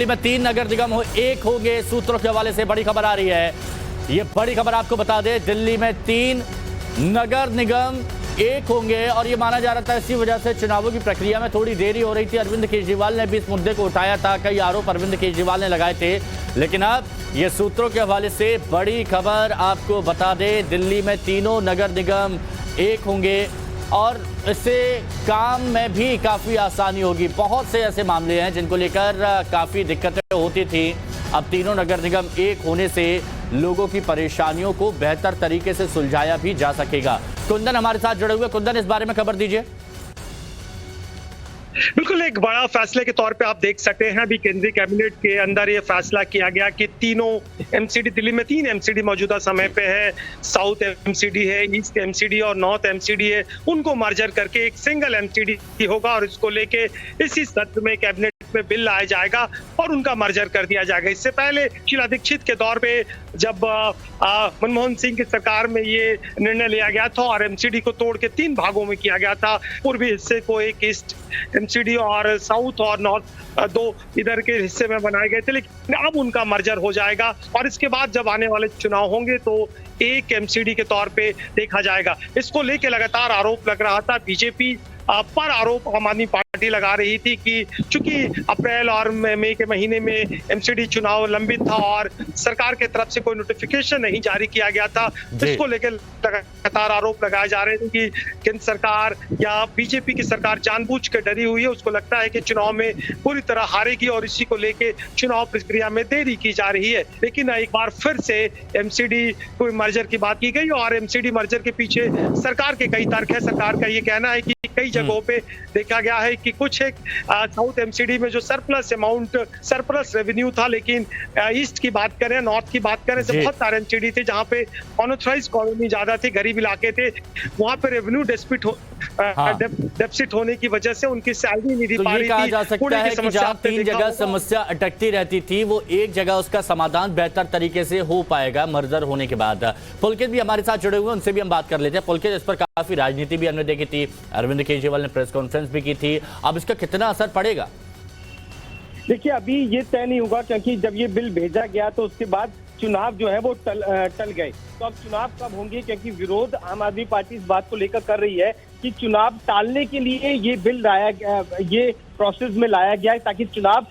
में 3 नगर निगम एक होंगे, सूत्रों के हवाले से बड़ी खबर आ रही है। ये बड़ी खबर आपको बता दें, दिल्ली में 3 नगर निगम एक होंगे और ये माना जा रहा था इसी वजह से चुनावों की प्रक्रिया में थोड़ी देरी हो रही थी। अरविंद केजरीवाल ने भी इस मुद्दे को उठाया था, कई आरोप अरविंद केजरीवाल ने लगाए थे, लेकिन अब ये सूत्रों के हवाले से बड़ी खबर आपको बता दें, दिल्ली में तीनों नगर निगम एक होंगे और इससे काम में भी काफ़ी आसानी होगी। बहुत से ऐसे मामले हैं जिनको लेकर काफ़ी दिक्कतें होती थी, अब तीनों नगर निगम एक होने से लोगों की परेशानियों को बेहतर तरीके से सुलझाया भी जा सकेगा। कुंदन हमारे साथ जुड़े हुए, कुंदन इस बारे में खबर दीजिए। बिल्कुल एक बड़ा फैसले के तौर पे आप देख सकते हैं, अभी केंद्रीय कैबिनेट के अंदर ये फैसला किया गया कि तीनों एमसीडी, दिल्ली में 3 एमसीडी मौजूदा समय पे है, साउथ एमसीडी है, ईस्ट एमसीडी और नॉर्थ एमसीडी है, उनको मर्जर करके एक सिंगल एमसीडी होगा और इसको लेके इसी सत्र में कैबिनेट में बिल लाया जाएगा और उनका मर्जर कर दिया जाएगा। इससे पहले शीला दीक्षित के दौर पे जब मनमोहन सिंह की सरकार में ये निर्णय लिया गया था और एमसीडी को तोड़ के 3 भागों में किया गया था, पूर्वी हिस्से को एक ईस्ट एमसीडी और साउथ और नॉर्थ 2 इधर के हिस्से में बनाए गए थे, लेकिन अब उनका मर्जर हो जाएगा और इसके बाद जब आने वाले चुनाव होंगे तो एक एमसीडी के तौर पे देखा जाएगा। इसको लेके लगातार आरोप लग रहा था, बीजेपी पर आरोप आम आदमी पार्टी लगा रही थी कि चूंकि अप्रैल और मई के महीने में एमसीडी चुनाव लंबित था और सरकार के तरफ से कोई नोटिफिकेशन नहीं जारी किया गया था, इसको लेकर लगातार आरोप लगाए जा रहे थे कि केंद्र सरकार या बीजेपी की सरकार जानबूझ के डरी हुई है, उसको लगता है कि चुनाव में पूरी तरह हारेगी और इसी को लेके चुनाव प्रक्रिया में देरी की जा रही है। लेकिन एक बार फिर से एमसीडी कोई मर्जर की बात की गई और एमसीडी मर्जर के पीछे सरकार के कई तर्क है। सरकार का ये कहना है कि कई जगहों पे देखा गया है कि कुछ एक साउथ एमसीडी में जो सरप्लस रेवेन्यू था, लेकिन ईस्ट की बात करें, नॉर्थ की बात करें तो बहुत सारे एमसीडी थे जहां पे अनऑथराइज्ड कॉलोनी ज्यादा थी, गरीब इलाके थे, वहां पे रेवेन्यू डेफिसिट होने की वजह से उनकी सैलरी नहीं दी पा रही थी। कहा जा सकता है कि जहां 3 जगह समस्या अटकती रहती थी, वो एक जगह उसका समाधान बेहतर तरीके से हो पाएगा मर्जर होने के बाद। पुलकित भी हमारे साथ जुड़े हुए, उनसे भी हम बात कर लेते हैं। पुलकित, इस पर काफी राजनीति भी हमने देखी थी, अरविंद केजरीवाल ने प्रेस कॉन्फ्रेंस भी की थी, अब इसका कितना असर पड़ेगा? देखिए, अभी ये तय नहीं होगा क्योंकि जब ये बिल भेजा गया तो उसके बाद चुनाव जो है वो टल गए। तो अब चुनाव कब होंगे, क्योंकि विरोध आम आदमी पार्टी इस बात को लेकर कर रही है कि चुनाव टालने के लिए ये बिल ये प्रोसेस में लाया गया है ताकि चुनाव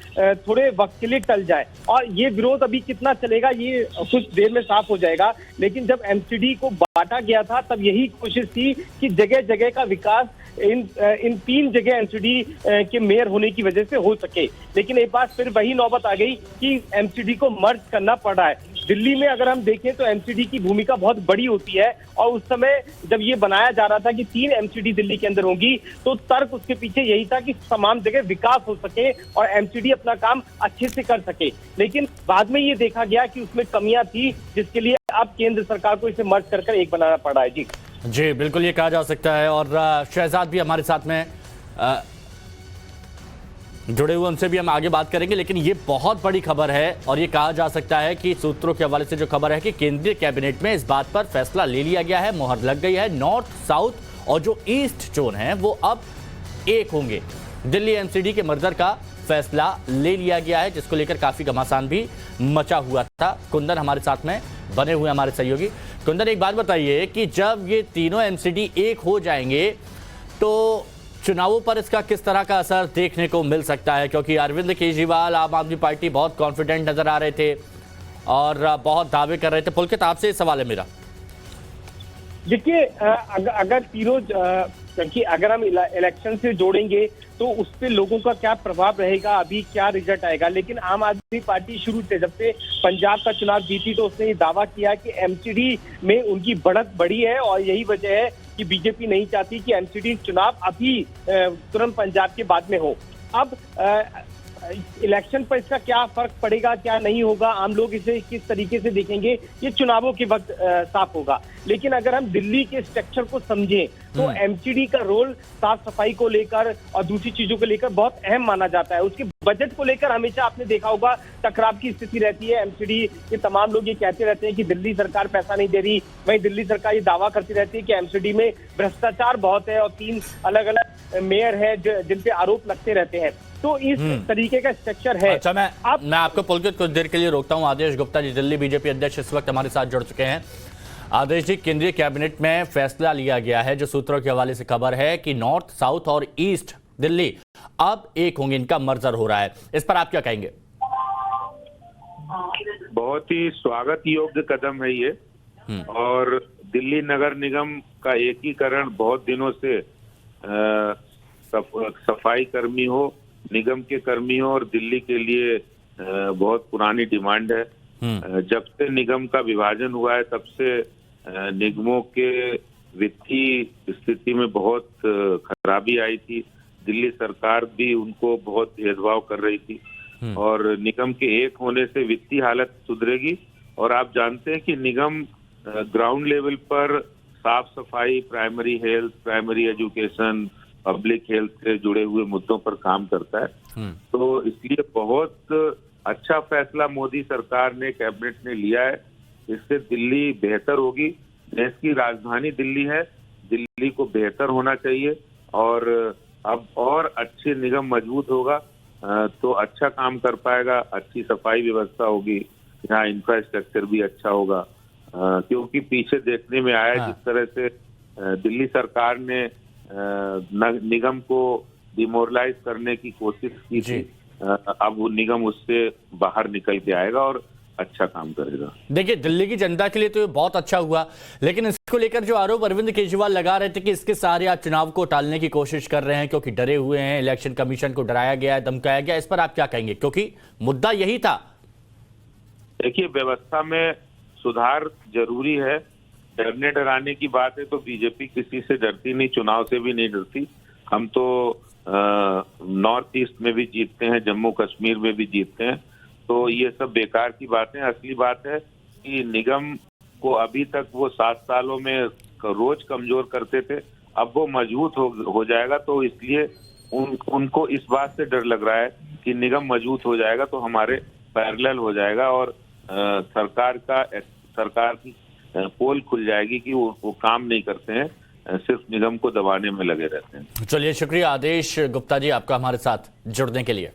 थोड़े वक्त के लिए टल जाए। और ये विरोध अभी कितना चलेगा ये कुछ देर में साफ हो जाएगा। लेकिन जब एमसीडी को बांटा गया था तब यही कोशिश थी कि जगह जगह का विकास इन 3 जगह एमसीडी के मेयर होने की वजह से हो सके। लेकिन एक बार फिर वही नौबत आ गई कि एमसीडी को मर्ज करना पड़ रहा है। दिल्ली में अगर हम देखें तो एमसीडी की भूमिका बहुत बड़ी होती है और उस समय जब ये बनाया जा रहा था कि 3 एमसीडी दिल्ली के अंदर होंगी तो तर्क उसके पीछे यही था कि तमाम जगह विकास हो सके और एमसीडी अपना काम अच्छे से कर सके। लेकिन बाद में ये देखा गया कि उसमें कमियां थी, जिसके लिए अब केंद्र सरकार को इसे मर्ज कर एक बनाना पड़ा है। जी बिल्कुल, ये कहा जा सकता है। और शहजाद भी हमारे साथ में जुड़े हुए, उनसे भी हम आगे बात करेंगे, लेकिन ये बहुत बड़ी खबर है और ये कहा जा सकता है कि सूत्रों के हवाले से जो खबर है कि केंद्रीय कैबिनेट में इस बात पर फैसला ले लिया गया है, मोहर लग गई है। नॉर्थ, साउथ और जो ईस्ट जोन है वो अब एक होंगे। दिल्ली एमसीडी के मर्जर का फैसला ले लिया गया है, जिसको लेकर काफी घमासान भी मचा हुआ था। कुंदन हमारे साथ में बने हुए हमारे सहयोगी। कुंदन, एक बात बताइए कि जब ये तीनों एमसीडी एक हो जाएंगे तो चुनावों पर इसका किस तरह का असर देखने को मिल सकता है? क्योंकि अरविंद केजरीवाल, आम आदमी पार्टी बहुत कॉन्फिडेंट नजर आ रहे थे और बहुत दावे कर रहे थे। पुलकित, आपसे सवाल है मेरा। देखिए, अगर तीनों, क्योंकि अगर हम इलेक्शन से जोड़ेंगे तो उस पे लोगों का क्या प्रभाव रहेगा, अभी क्या रिजल्ट आएगा। लेकिन आम आदमी पार्टी शुरू से, जब से पंजाब का चुनाव जीती तो उसने ये दावा किया कि एमसीडी में उनकी बढ़त बढ़ी है और यही वजह है कि बीजेपी नहीं चाहती कि एमसीडी चुनाव अभी तुरंत पंजाब के बाद में हो। अब इलेक्शन पर इसका क्या फर्क पड़ेगा, क्या नहीं होगा, आम लोग इसे किस तरीके से देखेंगे, ये चुनावों के वक्त साफ होगा। लेकिन अगर हम दिल्ली के स्ट्रक्चर को समझें तो एमसीडी का रोल साफ सफाई को लेकर और दूसरी चीजों को लेकर बहुत अहम माना जाता है। उसके बजट को लेकर हमेशा आपने देखा होगा टकराव की स्थिति रहती है। एमसीडी के तमाम लोग ये कहते रहते हैं कि दिल्ली सरकार पैसा नहीं दे रही, वहीं दिल्ली सरकार ये दावा करती रहती है कि एमसीडी में भ्रष्टाचार बहुत है और 3 अलग अलग मेयर है जिन पे आरोप लगते रहते हैं। तो इस तरीके का स्ट्रक्चर है। अच्छा, मैं आपको पुलकित कुछ देर के लिए रोकता हूं। आदेश गुप्ता जी, दिल्ली बीजेपी अध्यक्ष, इस वक्त हमारे साथ जुड़ चुके हैं। आदेश जी, केंद्रीय कैबिनेट में फैसला लिया गया है, जो सूत्रों के हवाले से खबर है कि नॉर्थ, साउथ और ईस्ट दिल्ली अब एक होंगे, इनका मर्जर हो रहा है। इस पर आप क्या कहेंगे? बहुत ही स्वागत योग्य कदम है ये। और दिल्ली नगर निगम का एकीकरण बहुत दिनों से सफाई कर्मी हो, निगम के कर्मी हो और दिल्ली के लिए बहुत पुरानी डिमांड है। जब से निगम का विभाजन हुआ है तब से निगमों के वित्तीय स्थिति में बहुत खराबी आई थी। दिल्ली सरकार भी उनको बहुत भेदभाव कर रही थी और निगम के एक होने से वित्तीय हालत सुधरेगी। और आप जानते हैं कि निगम ग्राउंड लेवल पर साफ सफाई, primary health, primary education, public health से जुड़े हुए मुद्दों पर काम करता है। तो इसलिए बहुत अच्छा फैसला मोदी सरकार ने, कैबिनेट ने लिया है। इससे दिल्ली बेहतर होगी। देश की राजधानी दिल्ली है, दिल्ली को बेहतर होना चाहिए और अब और अच्छे निगम मजबूत होगा तो अच्छा काम कर पाएगा, अच्छी सफाई व्यवस्था होगी, यहाँ इंफ्रास्ट्रक्चर भी अच्छा होगा। क्योंकि पीछे देखने में आया जिस तरह से दिल्ली सरकार ने निगम को डिमोरलाइज करने की कोशिश की थी, अब वो निगम उससे बाहर निकल के आएगा और अच्छा काम करेगा। देखिए, दिल्ली की जनता के लिए तो ये बहुत अच्छा हुआ, लेकिन इसको लेकर जो आरोप अरविंद केजरीवाल लगा रहे थे कि इसके सहारे आप चुनाव को टालने की कोशिश कर रहे हैं क्योंकि डरे हुए हैं, इलेक्शन कमीशन को डराया गया है, धमकाया गया, इस पर आप क्या कहेंगे? क्योंकि मुद्दा यही था। देखिए, व्यवस्था में सुधार जरूरी है। डरने डराने की बात है तो बीजेपी किसी से डरती नहीं, चुनाव से भी नहीं डरती। हम तो नॉर्थ ईस्ट में भी जीतते हैं, जम्मू कश्मीर में भी जीतते हैं, तो ये सब बेकार की बातें। असली बात है कि निगम को अभी तक वो 7 सालों में रोज कमजोर करते थे, अब वो मजबूत हो जाएगा। तो इसलिए उनको इस बात से डर लग रहा है कि निगम मजबूत हो जाएगा तो हमारे पैरेलल हो जाएगा और सरकार की पोल खुल जाएगी कि वो काम नहीं करते हैं, सिर्फ निगम को दबाने में लगे रहते हैं। चलिए, शुक्रिया आदेश गुप्ता जी आपका हमारे साथ जुड़ने के लिए।